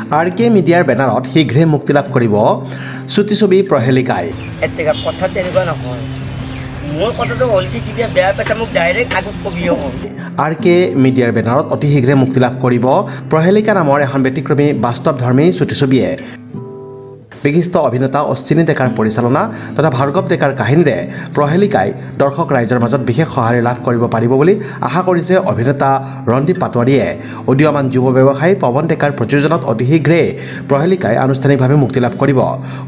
RK মিডিয়াৰ বেনাৰত শীঘ্ৰে মুক্তি লাভ কৰিব চুটি ছবি প্ৰহেলিকাই। এতিয়া কথা তেনেকুৱা নহয়, মোৰ কথাটো অলৰেডি কিবা বেয়া পাইছে মোক ডাইৰেক্ট আগত কবিও। RK মিডিয়াৰ বেনাৰত অতি শীঘ্ৰে মুক্তি লাভ কৰিব প্ৰহেলিকা নামৰ এখন ব্যতিক্ৰমী বাস্তৱধৰ্মী চুটি ছবিয়ে। বিশিষ্ট অভিনেতা অশ্বিনী ডেকাৰ পৰিচালনা তথা ভাৰ্গৱ ডেকাৰ কাহিনীৰে প্ৰহেলিকাই দৰ্শক ৰাইজৰ মাজত বিশেষ সঁহাৰি লাভ কৰিব পাৰিব বুলি আশা কৰিছে অভিনেতা ৰন্দীপ পাটোৱাৰীয়ে। উদীয়মান যুৱ ব্যৱসায়ী পৱন ডেকাৰ প্ৰযোজনাত অতি শীঘ্ৰে প্ৰহেলিকাই আনুষ্ঠানিকভাৱে মুক্তি লাভ কৰিব।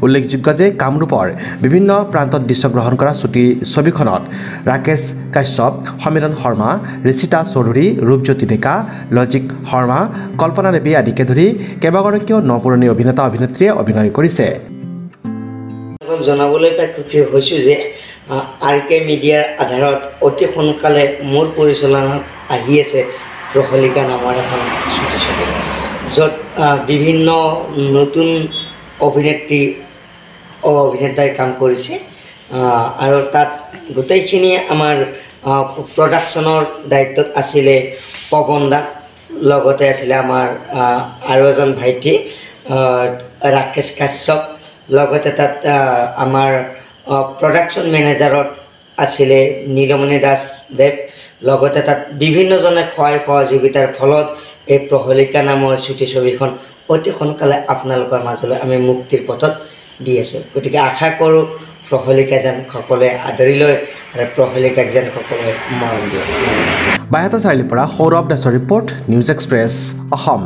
উল্লেখযোগ্য যে কামৰূপৰ বিভিন্ন প্ৰান্তত দৃশ্যগ্ৰহণ কৰা চুটি ছবিখনত ৰাকেশ কাশ্যপ, সমীৰণ শৰ্মা, ঋষিতা চৌধুৰী, ৰূপজ্যোতি ডেকা, লজিক শৰ্মা, কল্পনা দেৱী আদিকে ধৰি কেইবাগৰাকীও নপুৰণি অভিনেতা অভিনেত্ৰীয়ে অভিনয় কৰিছে। জনাবলৈ পাই সুখী হৈছোঁ যে RK মিডিয়াৰ আধাৰত অতি সোনকালে মোৰ পৰিচালনাত আহি আছে প্ৰহেলিকা নামৰ এখন চুটি ছবি, য'ত বিভিন্ন নতুন অভিনেতাই কাম কৰিছে আৰু তাত গোটেইখিনি আমাৰ প্ৰডাকশ্যনৰ দায়িত্বত আছিলে পৱন দা, লগতে আছিলে আমাৰ আৰু এজন ভাইটি ৰাকেশ কাশ্যপ, লগতে তাত আমাৰ প্ৰডাকশ্যন মেনেজাৰত আছিলে নীলমণি দাস দেৱ, লগতে তাত বিভিন্নজনে সহায় সহযোগিতাৰ ফলত এই প্ৰহেলিকা নামৰ চুটি ছবিখন অতি সোনকালে আপোনালোকৰ মাজলৈ আমি মুক্তিৰ পথত দি আছোঁ। গতিকে আশা কৰোঁ প্ৰহেলিকা যেন সকলোৱে আদৰি লয় আৰু প্ৰহেলিকাক যেন সকলোৱে মৰম দিয়ে। বাইহাটা চাৰিআলিৰ পৰা সৌৰভ দাসৰ ৰিপৰ্ট, নিউজ এক্সপ্ৰেছ, অসম।